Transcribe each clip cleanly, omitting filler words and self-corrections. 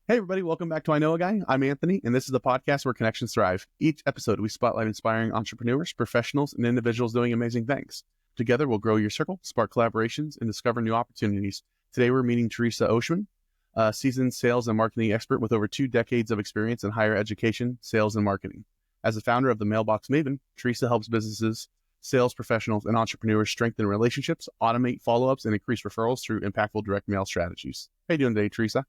Hey, everybody, welcome back to I Know a Guy. I'm Anthony, and this is the podcast where connections thrive. Each episode, we spotlight inspiring entrepreneurs, professionals, and individuals doing amazing things. Together, we'll grow your circle, spark collaborations, and discover new opportunities. Today, we're meeting Theresa Oschmann, a seasoned sales and marketing expert with over 2 decades of experience in higher education, sales, and marketing. As the founder of the Mailbox Maven, Theresa helps businesses, sales professionals, and entrepreneurs strengthen relationships, automate follow-ups, and increase referrals through impactful direct mail strategies. How you doing today, Theresa?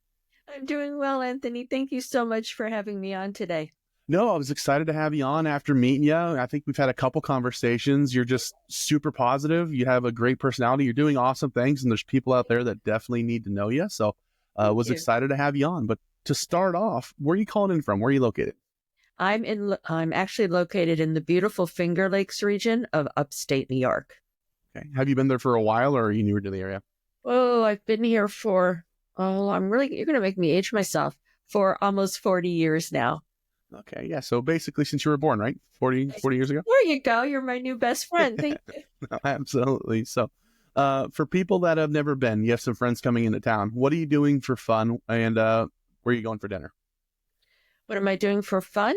I'm doing well, Anthony. Thank you so much for having me on today. No, I was excited to have you on after meeting you. I think we've had a couple conversations. You're just super positive. You have a great personality. You're doing awesome things, and there's people out there that definitely need to know you. So was excited to have you on. But to start off, where are you calling in from? Where are you located? I'm actually located in the beautiful Finger Lakes region of upstate New York. Okay. Have you been there for a while, or are you newer to the area? Oh, I've been here for, you're going to make me age myself, for almost 40 years now. Okay. Yeah. So basically since you were born, right? 40 years ago? There you go. You're my new best friend. Thank you. No, absolutely. So for people that have never been, you have some friends coming into town. What are you doing for fun, and where are you going for dinner? What am I doing for fun?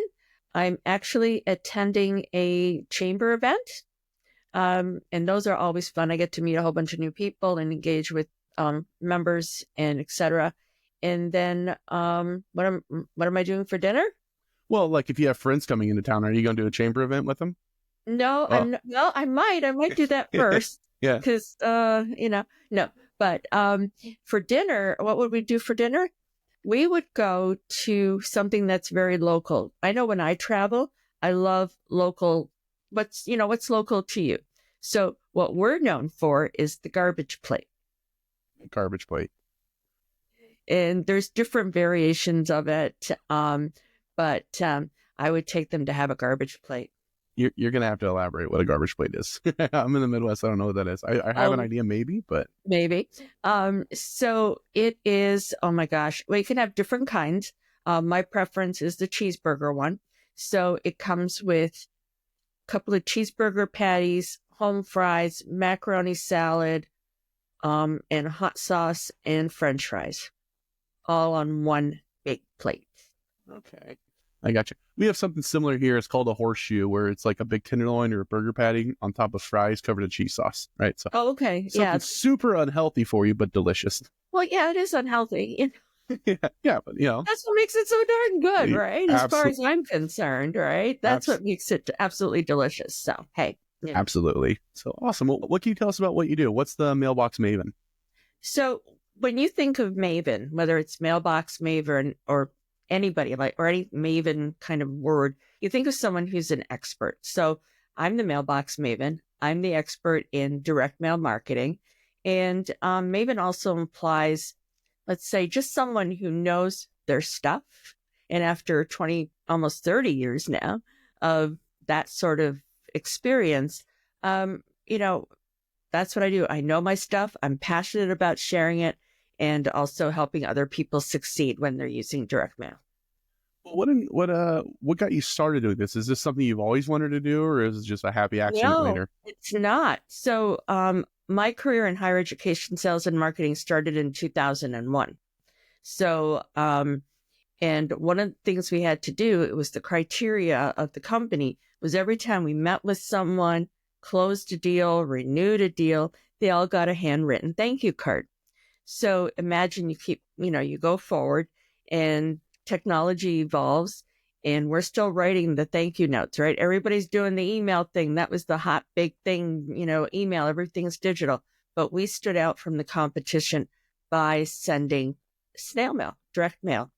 I'm actually attending a chamber event. And those are always fun. I get to meet a whole bunch of new people and engage with members and etc. And then what am I doing for dinner? Well, like if you have friends coming into town, are you going to do a chamber event with them? No, well, I might do that first. Yeah. Because no. But for dinner, what would we do for dinner? We would go to something that's very local. I know when I travel, I love local. What's local to you? So what we're known for is the garbage plate. Garbage plate. And there's different variations of it. But I would take them to have a garbage plate. You're going to have to elaborate what a garbage plate is. I'm in the Midwest. I don't know what that is. I have an idea maybe, but. Maybe. So it is, oh my gosh, well, you can have different kinds. My preference is the cheeseburger one. So it comes with a couple of cheeseburger patties, home fries, macaroni salad, and hot sauce and French fries, all on one big plate. Okay. I got you. We have something similar here. It's called a horseshoe, where it's like a big tenderloin or a burger patty on top of fries covered in cheese sauce, right? So, okay. Yeah. It's super unhealthy for you, but delicious. Well, yeah, it is unhealthy. yeah, but that's what makes it so darn good, right? As far as I'm concerned, right? That's what makes it absolutely delicious. So, hey. Yeah. Absolutely. So awesome. Well, what can you tell us about what you do? What's the Mailbox Maven? So when you think of Maven, whether it's Mailbox Maven or anybody or any Maven kind of word, you think of someone who's an expert. So I'm the Mailbox Maven. I'm the expert in direct mail marketing. And Maven also implies, let's say, just someone who knows their stuff. And after 20, almost 30 years now of that sort of experience, that's what I do. I know my stuff. I'm passionate about sharing it and also helping other people succeed when they're using direct mail. What got you started doing this? Is this something you've always wanted to do, or is it just a happy accident later? It's not. So my career in higher education sales and marketing started in 2001. So and one of the things we had to do, it was the criteria of the company, was every time we met with someone, closed a deal, renewed a deal, they all got a handwritten thank you card. So imagine you go forward and technology evolves and we're still writing the thank you notes, right? Everybody's doing the email thing. That was the hot big thing, email, everything's digital. But we stood out from the competition by sending snail mail, direct mail.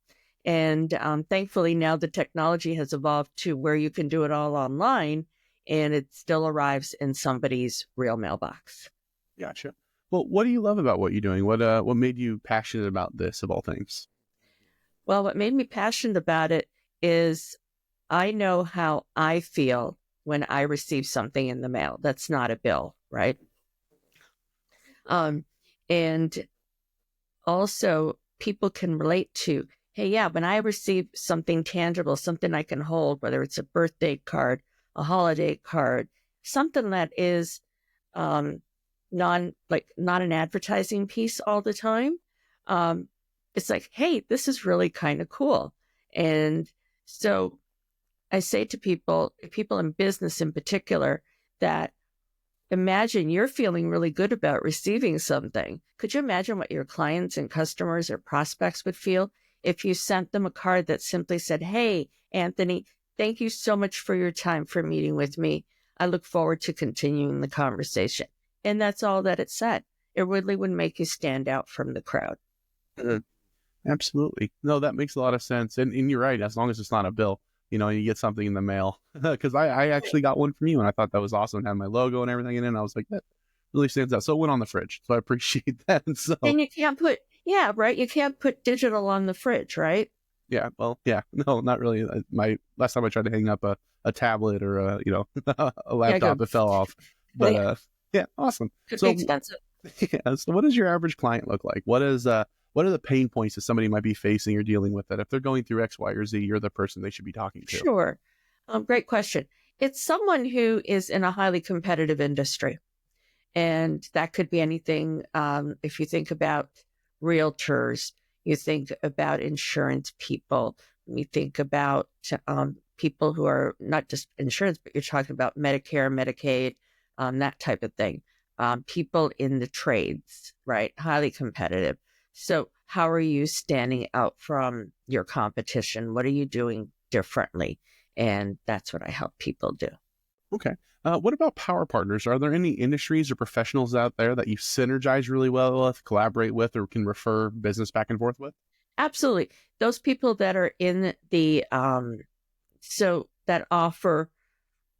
And thankfully now the technology has evolved to where you can do it all online and it still arrives in somebody's real mailbox. Gotcha. Well, what do you love about what you're doing? What made you passionate about this of all things? Well, what made me passionate about it is I know how I feel when I receive something in the mail. That's not a bill, right? And also people can relate to, hey, yeah, when I receive something tangible, something I can hold, whether it's a birthday card, a holiday card, something that is not an advertising piece all the time, it's like, hey, this is really kind of cool. And so I say to people in business in particular, that imagine you're feeling really good about receiving something. Could you imagine what your clients and customers or prospects would feel if you sent them a card that simply said, hey, Anthony, thank you so much for your time for meeting with me. I look forward to continuing the conversation. And that's all that it said. It really would make you stand out from the crowd. Absolutely. No, that makes a lot of sense. And you're right, as long as it's not a bill, you get something in the mail. Because I actually got one from you, and I thought that was awesome. It had my logo and everything in it. And I was like, that really stands out. So it went on the fridge. So I appreciate that. And so, and you can't put, right. You can't put digital on the fridge, right? yeah, well, yeah, no, not really. My last time I tried to hang up a tablet or a laptop, it fell off. But yeah, awesome. Could So be expensive. yeah, so what does your average client look like? What are the pain points that somebody might be facing or dealing with, that if they're going through X, Y, or Z, you're the person they should be talking to? Sure. Great question. It's someone who is in a highly competitive industry. And that could be anything. If you think about realtors, you think about insurance people, you think about people who are not just insurance, but you're talking about Medicare, Medicaid, that type of thing. People in the trades, right? Highly competitive. So how are you standing out from your competition? What are you doing differently? And that's what I help people do. Okay. What about power partners? Are there any industries or professionals out there that you synergize really well with, collaborate with, or can refer business back and forth with? Absolutely. Those people that are in the, that offer,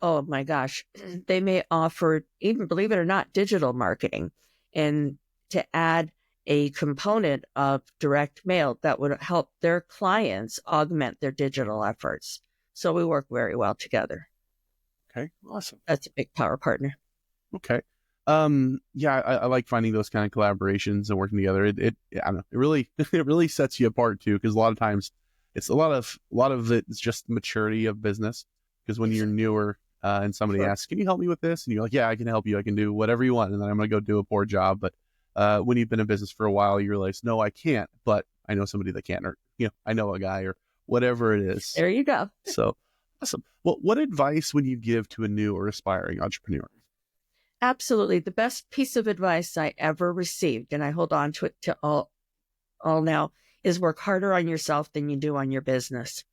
oh my gosh, they may offer, even believe it or not, digital marketing, and to add a component of direct mail that would help their clients augment their digital efforts. So we work very well together. Okay, awesome. That's a big power partner. Okay. Yeah, I like finding those kind of collaborations and working together. I don't know, it really it really sets you apart too, because a lot of times it's a lot of it is just maturity of business. Because when you're newer and somebody asks, "Can you help me with this?" and you're like, "Yeah, I can help you. I can do whatever you want," and then I'm gonna go do a poor job. But when you've been in business for a while, you realize, no, I can't, but I know somebody that can, or I know a guy, or whatever it is. There you go. So awesome. Well, what advice would you give to a new or aspiring entrepreneur? Absolutely. The best piece of advice I ever received, and I hold on to it to all now, is work harder on yourself than you do on your business.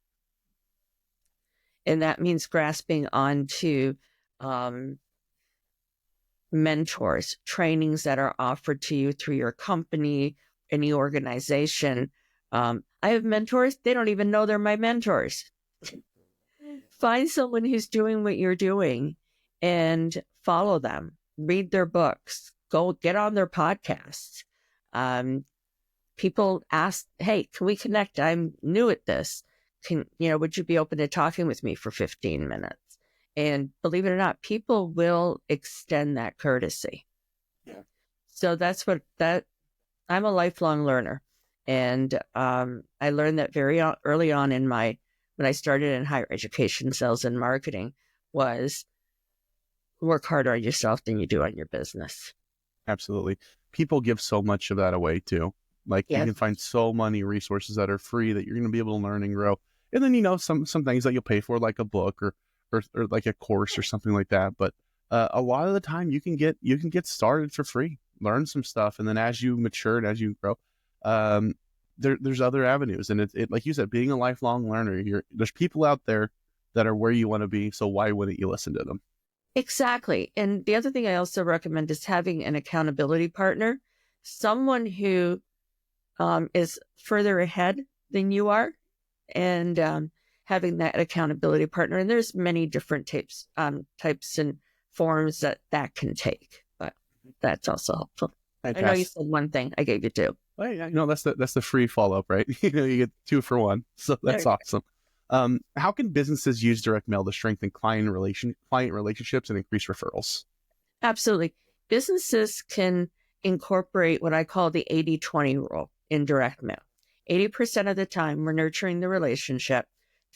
And that means grasping onto mentors, trainings that are offered to you through your company, any organization. I have mentors. They don't even know they're my mentors. Find someone who's doing what you're doing and follow them. Read their books. Go get on their podcasts. People ask, hey, can we connect? I'm new at this. Would you be open to talking with me for 15 minutes? And believe it or not, people will extend that courtesy. Yeah. So I'm a lifelong learner. And I learned that very early on when I started in higher education, sales and marketing, was work harder on yourself than you do on your business. Absolutely. People give so much of that away too. Like you can find so many resources that are free that you're going to be able to learn and grow. And then, some things that you'll pay for, like a book or like a course or something like that. But a lot of the time you can get started for free, learn some stuff. And then as you mature and as you grow, there's other avenues. And it like you said, being a lifelong learner, there's people out there that are where you want to be. So why wouldn't you listen to them? Exactly. And the other thing I also recommend is having an accountability partner, someone who is further ahead than you are, and having that accountability partner. And there's many different types and forms that can take, but that's also helpful. Fantastic. I know you said one thing, I gave you two. Well, yeah, that's the free follow-up, right? You get 2 for 1. So that's awesome. How can businesses use direct mail to strengthen client relationships and increase referrals? Absolutely. Businesses can incorporate what I call the 80-20 rule in direct mail. 80% of the time, we're nurturing the relationship.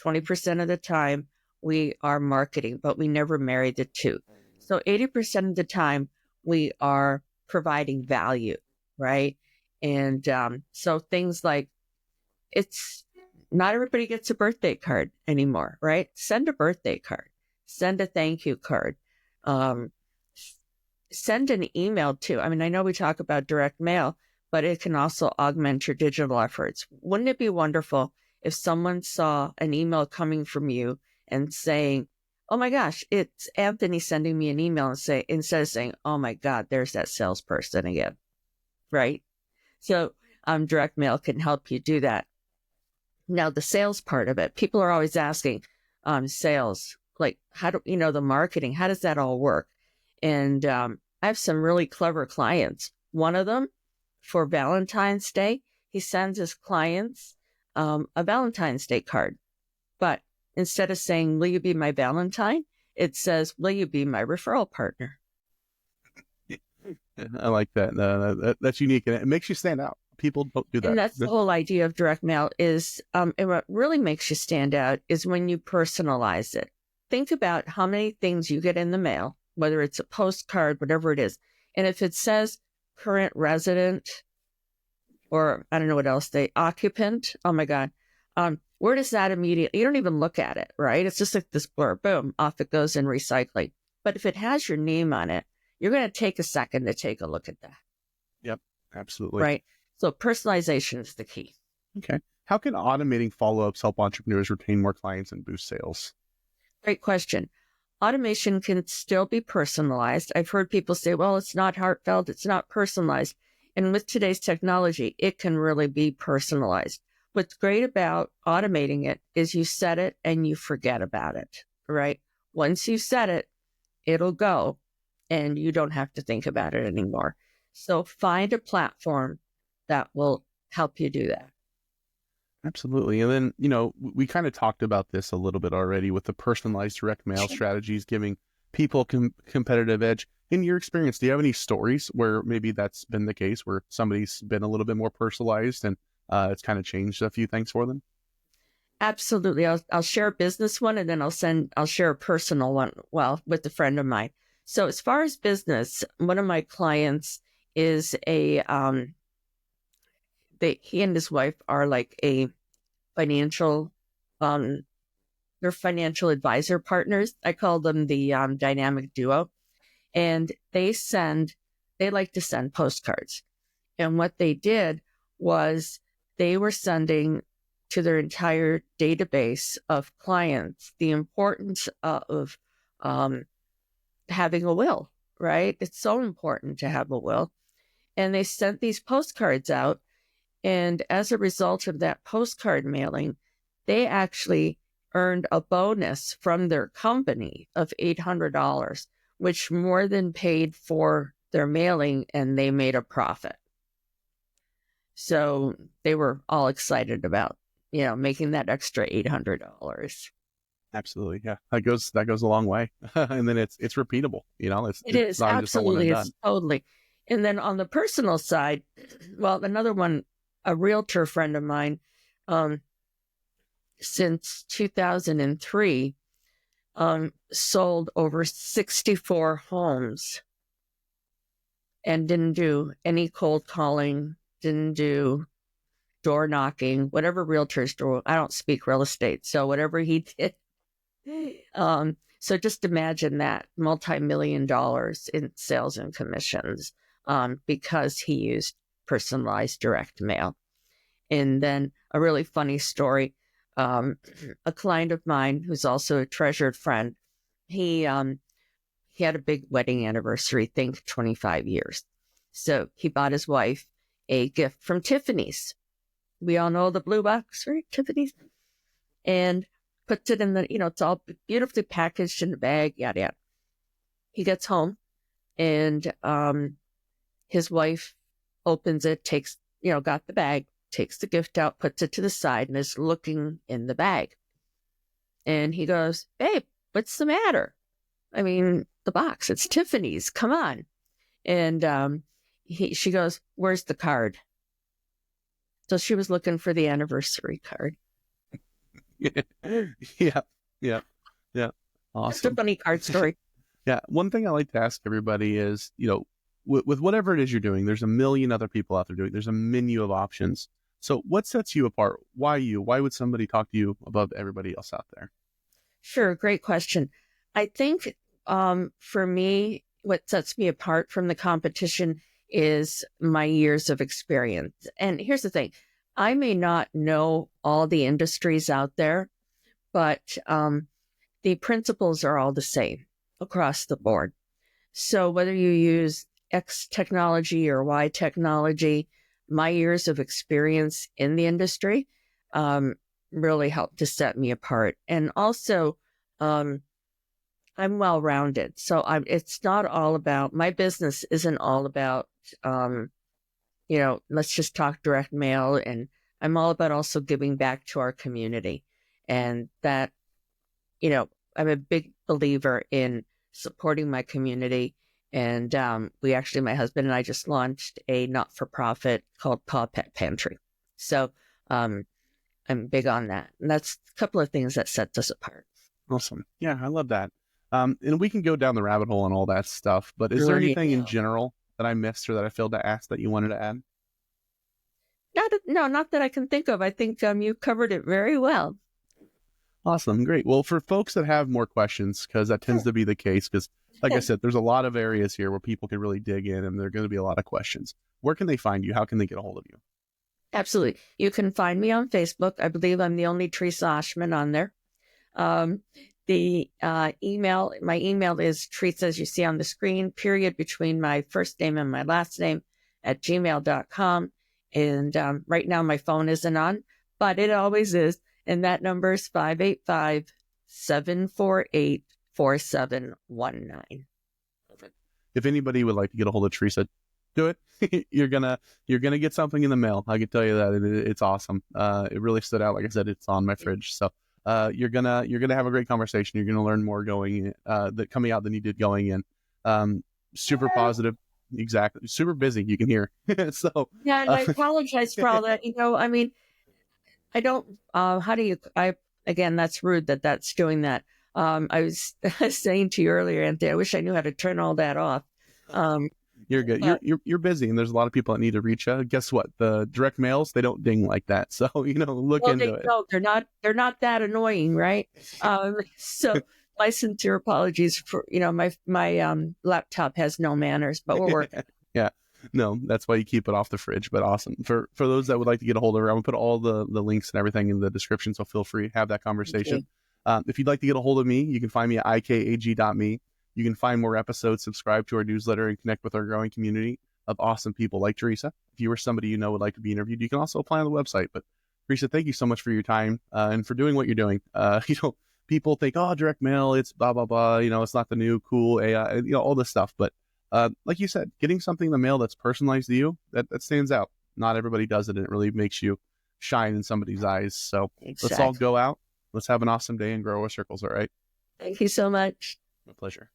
20% of the time, we are marketing, but we never marry the two. So 80% of the time, we are providing value, right? And so things like it's not everybody gets a birthday card anymore, right? Send a birthday card, send a thank you card, send an email too. I mean, I know we talk about direct mail, but it can also augment your digital efforts. Wouldn't it be wonderful if someone saw an email coming from you and saying, oh my gosh, it's Anthony sending me an email, and say, instead of saying, oh my God, there's that salesperson again, right? So direct mail can help you do that. Now, the sales part of it, people are always asking, sales, like, how do you know the marketing? How does that all work? And I have some really clever clients. One of them, for Valentine's Day, he sends his clients a Valentine's Day card. But instead of saying, will you be my Valentine? It says, will you be my referral partner? I like that. That's unique, and it makes you stand out. People don't do that. And that's the whole idea of direct mail is, and what really makes you stand out is when you personalize it. Think about how many things you get in the mail, whether it's a postcard, whatever it is. And if it says current resident, or I don't know what else, occupant, oh my God, where does that immediately, you don't even look at it, right? It's just like this blur, boom, off it goes in recycling. But if it has your name on it, you're going to take a second to take a look at that. Yep, absolutely. Right. So personalization is the key. Okay. How can automating follow-ups help entrepreneurs retain more clients and boost sales? Great question. Automation can still be personalized. I've heard people say, well, it's not heartfelt, it's not personalized. And with today's technology, it can really be personalized. What's great about automating it is you set it and you forget about it, right? Once you set it, it'll go and you don't have to think about it anymore. So find a platform that will help you do that. Absolutely. And then, you know, we kind of talked about this a little bit already with the personalized direct mail strategies, giving people competitive edge. In your experience, do you have any stories where maybe that's been the case, where somebody's been a little bit more personalized and it's kind of changed a few things for them? Absolutely. I'll share a business one, and then I'll share a personal one, well, with a friend of mine. So as far as business, one of my clients is he and his wife are like a financial, they're financial advisor partners. I call them the dynamic duo. And they like to send postcards. And what they did was they were sending to their entire database of clients the importance of having a will, right? It's so important to have a will. And they sent these postcards out. And as a result of that postcard mailing, they actually earned a bonus from their company of $800, which more than paid for their mailing, and they made a profit. So they were all excited about, making that extra $800. Absolutely. Yeah. That goes a long way. And then it's repeatable, It is absolutely. It's totally. And then on the personal side, well, another one, a realtor friend of mine, since 2003, sold over 64 homes and didn't do any cold calling, didn't do door knocking, whatever realtors do. I don't speak real estate, so whatever he did. So just imagine that, multi-million dollars in sales and commissions, because he used personalized direct mail. And then a really funny story, a client of mine who's also a treasured friend, he had a big wedding anniversary, think 25 years. So he bought his wife a gift from Tiffany's. We all know the blue box, right? Tiffany's. And puts it in the, it's all beautifully packaged in a bag, yada, yada. He gets home and his wife opens it, takes, got the bag, takes the gift out, puts it to the side, and is looking in the bag. And he goes, babe, what's the matter? I mean, the box, it's Tiffany's, come on. And she goes, where's the card? So she was looking for the anniversary card. Yeah. Awesome. Just a funny card story. Yeah. One thing I like to ask everybody is, with whatever it is you're doing, there's a million other people out there doing, there's a menu of options. So what sets you apart? Why you? Why would somebody talk to you above everybody else out there? Sure, great question. I think for me, what sets me apart from the competition is my years of experience. And here's the thing, I may not know all the industries out there, but the principles are all the same across the board. So whether you use X technology or Y technology, my years of experience in the industry really helped to set me apart. And also, I'm well-rounded. So it's not all about, my business isn't all about, let's just talk direct mail. And I'm all about also giving back to our community. And that, I'm a big believer in supporting my community. And my husband and I just launched a not-for-profit called Paw Pet Pantry. So I'm big on that. And that's a couple of things that sets us apart. Awesome. Yeah, I love that. And we can go down the rabbit hole and all that stuff, but is there anything in general that I missed or that I failed to ask that you wanted to add? Not that I can think of. I think you covered it very well. Awesome. Great. Well, for folks that have more questions, because that tends to be the case, because like I said, there's a lot of areas here where people can really dig in and there are going to be a lot of questions. Where can they find you? How can they get a hold of you? Absolutely. You can find me on Facebook. I believe I'm the only Theresa Oschmann on there. My email is Theresa, as you see on the screen, period, between my first name and my last name @gmail.com. And right now my phone isn't on, but it always is. And that number is 585-748-4719. If anybody would like to get a hold of Theresa, do it. You're gonna get something in the mail. I can tell you that it's awesome. It really stood out. Like I said, it's on my fridge. So you're gonna have a great conversation. You're gonna learn more coming out than you did going in. Super positive. Exactly. Super busy. You can hear. So yeah, and I apologize for all that. I don't. Again, that's rude that's doing that. I was saying to you earlier, Anthony, I wish I knew how to turn all that off. You're good. But you're busy, and there's a lot of people that need to reach out. Guess what? The direct mails, they don't ding like that. So look into it. No, they're not that annoying, right? So my sincere apologies for my laptop has no manners, but we're working. Yeah. No, that's why you keep it off the fridge, but awesome. For those that would like to get a hold of her, I'm going to put all the links and everything in the description, so feel free to have that conversation. Okay. If you'd like to get a hold of me, you can find me at ikag.me. You can find more episodes, subscribe to our newsletter, and connect with our growing community of awesome people like Theresa. If you or somebody would like to be interviewed, you can also apply on the website. But Theresa, thank you so much for your time and for doing what you're doing. People think, oh, direct mail, it's blah, blah, blah. It's not the new cool AI, all this stuff. But like you said, getting something in the mail that's personalized to you, that stands out. Not everybody does it, and it really makes you shine in somebody's eyes. So Let's all go out. Let's have an awesome day and grow our circles, all right? Thank you so much. My pleasure.